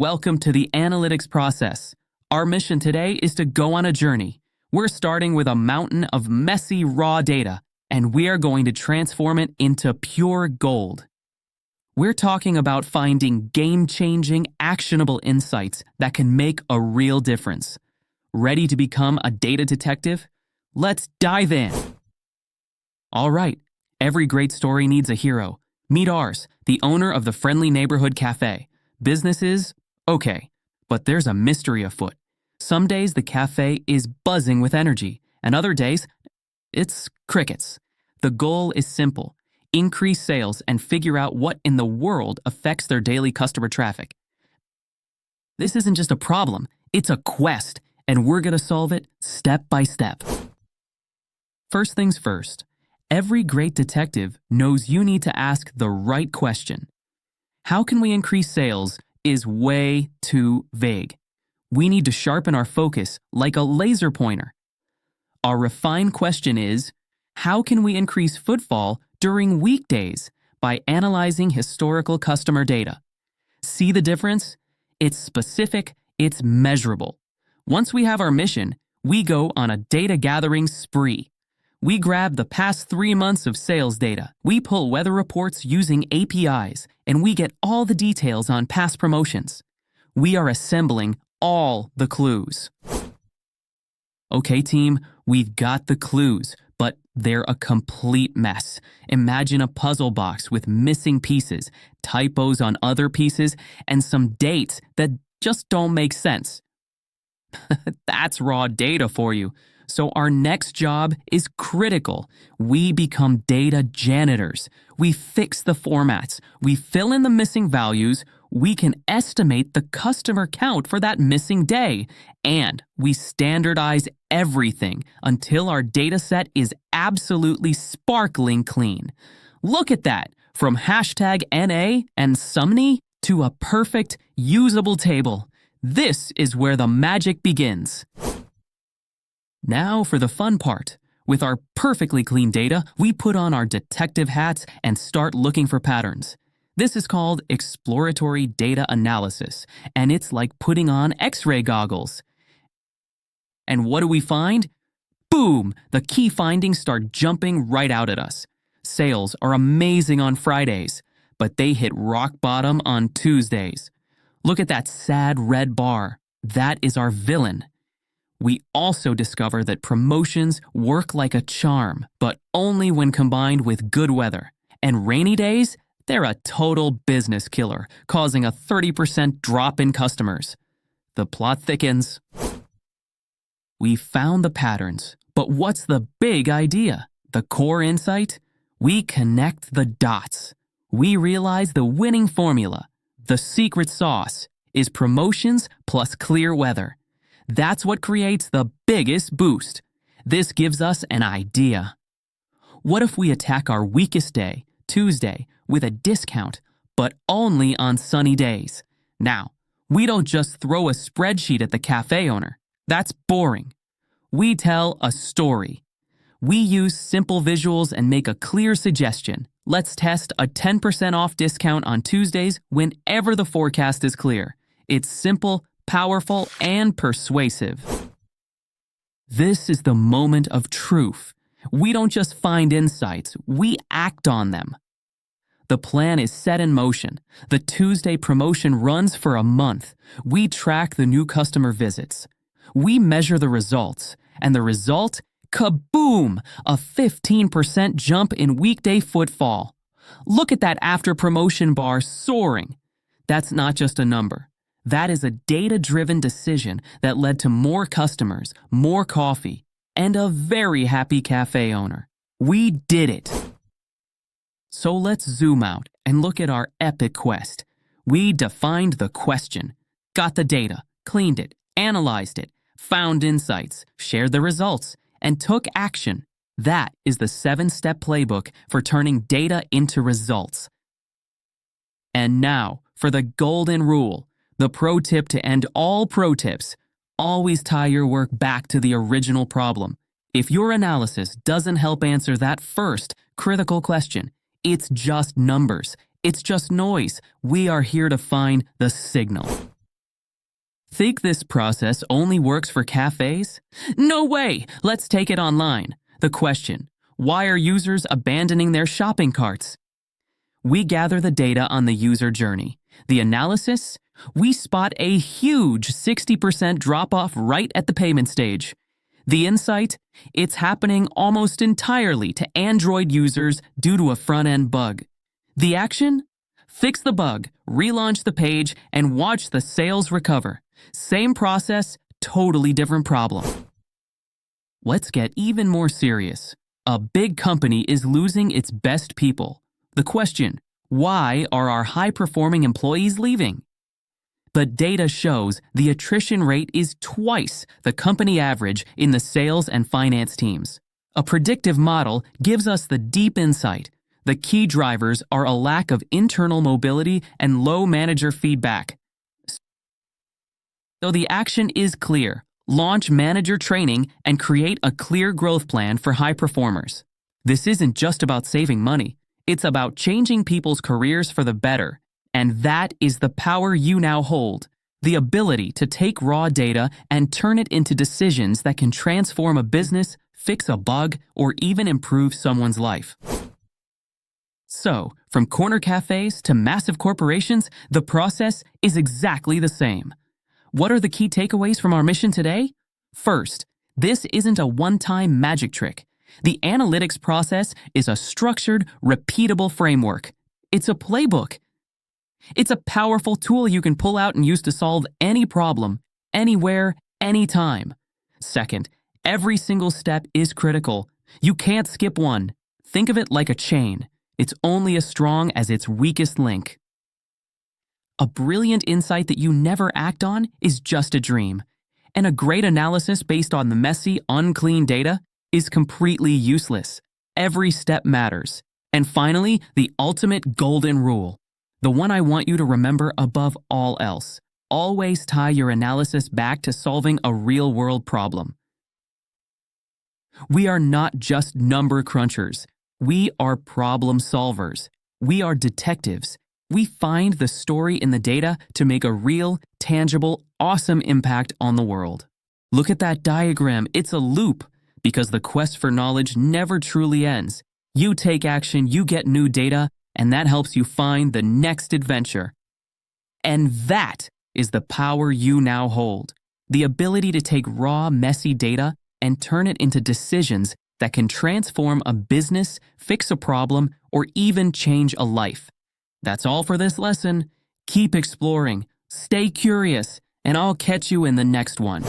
Welcome to the analytics process. Our mission today is to go on a journey. We're starting with a mountain of messy raw data, and we are going to transform it into pure gold. We're talking about finding game-changing, actionable insights that can make a real difference. Ready to become a data detective? Let's dive in. All right, every great story needs a hero. Meet ours, the owner of the friendly neighborhood cafe. Business is okay, but there's a mystery afoot. Some days the cafe is buzzing with energy, and other days, it's crickets. The goal is simple: increase sales and figure out what in the world affects their daily customer traffic. This isn't just a problem, it's a quest, and we're going to solve it step by step. First things first, every great detective knows you need to ask the right question. How can we increase sales is way too vague. We need to sharpen our focus like a laser pointer. Our refined question is, how can we increase footfall during weekdays by analyzing historical customer data? See the difference? It's specific, it's measurable. Once we have our mission, we go on a data gathering spree. We grab the past 3 months of sales data. We pull weather reports using APIs, and we get all the details on past promotions. We are assembling all the clues. Okay, team, we've got the clues, but they're a complete mess. Imagine a puzzle box with missing pieces, typos on other pieces, and some dates that just don't make sense. That's raw data for you. So our next job is critical. We become data janitors. We fix the formats. We fill in the missing values. We can estimate the customer count for that missing day. And we standardize everything until our data set is absolutely sparkling clean. Look at that. From hashtag NA and Sumney to a perfect, usable table. This is where the magic begins. Now for the fun part. With our perfectly clean data, we put on our detective hats and start looking for patterns. This is called exploratory data analysis, and it's like putting on X-ray goggles. And what do we find? Boom! The key findings start jumping right out at us. Sales are amazing on Fridays, but they hit rock bottom on Tuesdays. Look at that sad red bar. That is our villain. We also discover that promotions work like a charm, but only when combined with good weather. And rainy days, they're a total business killer, causing a 30% drop in customers. The plot thickens. We found the patterns, but what's the big idea? The core insight? We connect the dots. We realize the winning formula, the secret sauce, is promotions plus clear weather. That's what creates the biggest boost. This gives us an idea. What if we attack our weakest day, Tuesday, with a discount, but only on sunny days? Now, we don't just throw a spreadsheet at the cafe owner. That's boring. We tell a story. We use simple visuals and make a clear suggestion. Let's test a 10% off discount on Tuesdays whenever the forecast is clear. It's simple, powerful, and persuasive. This is the moment of truth. We don't just find insights, we act on them. The plan is set in motion. The Tuesday promotion runs for a month. We track the new customer visits. We measure the results, and the result? Kaboom! A 15% jump in weekday footfall. Look at that after promotion bar soaring. That's not just a number. That is a data-driven decision that led to more customers, more coffee, and a very happy cafe owner. We did it. So let's zoom out and look at our epic quest. We defined the question, got the data, cleaned it, analyzed it, found insights, shared the results, and took action. That is the 7-step playbook for turning data into results. And now for the golden rule. The pro tip to end all pro tips: always tie your work back to the original problem. If your analysis doesn't help answer that first critical question, it's just numbers. It's just noise. We are here to find the signal. Think this process only works for cafes? No way! Let's take it online. The question: why are users abandoning their shopping carts? We gather the data on the user journey. The analysis? We spot a huge 60% drop-off right at the payment stage. The insight? It's happening almost entirely to Android users due to a front-end bug. The action? Fix the bug, relaunch the page, and watch the sales recover. Same process, totally different problem. Let's get even more serious. A big company is losing its best people. The question: why are our high-performing employees leaving? The data shows the attrition rate is twice the company average in the sales and finance teams. A predictive model gives us the deep insight. The key drivers are a lack of internal mobility and low manager feedback. So the action is clear. Launch manager training and create a clear growth plan for high performers. This isn't just about saving money. It's about changing people's careers for the better. And that is the power you now hold. The ability to take raw data and turn it into decisions that can transform a business, fix a bug, or even improve someone's life. So, from corner cafes to massive corporations, the process is exactly the same. What are the key takeaways from our mission today? First, this isn't a one-time magic trick. The analytics process is a structured, repeatable framework. It's a playbook. It's a powerful tool you can pull out and use to solve any problem, anywhere, anytime. Second, every single step is critical. You can't skip one. Think of it like a chain. It's only as strong as its weakest link. A brilliant insight that you never act on is just a dream. And a great analysis based on the messy, unclean data is completely useless. Every step matters. And finally, the ultimate golden rule. The one I want you to remember above all else. Always tie your analysis back to solving a real-world problem. We are not just number crunchers. We are problem solvers. We are detectives. We find the story in the data to make a real, tangible, awesome impact on the world. Look at that diagram. It's a loop, because the quest for knowledge never truly ends. You take action, you get new data, and that helps you find the next adventure. And that is the power you now hold. The ability to take raw, messy data and turn it into decisions that can transform a business, fix a problem, or even change a life. That's all for this lesson. Keep exploring, stay curious, and I'll catch you in the next one.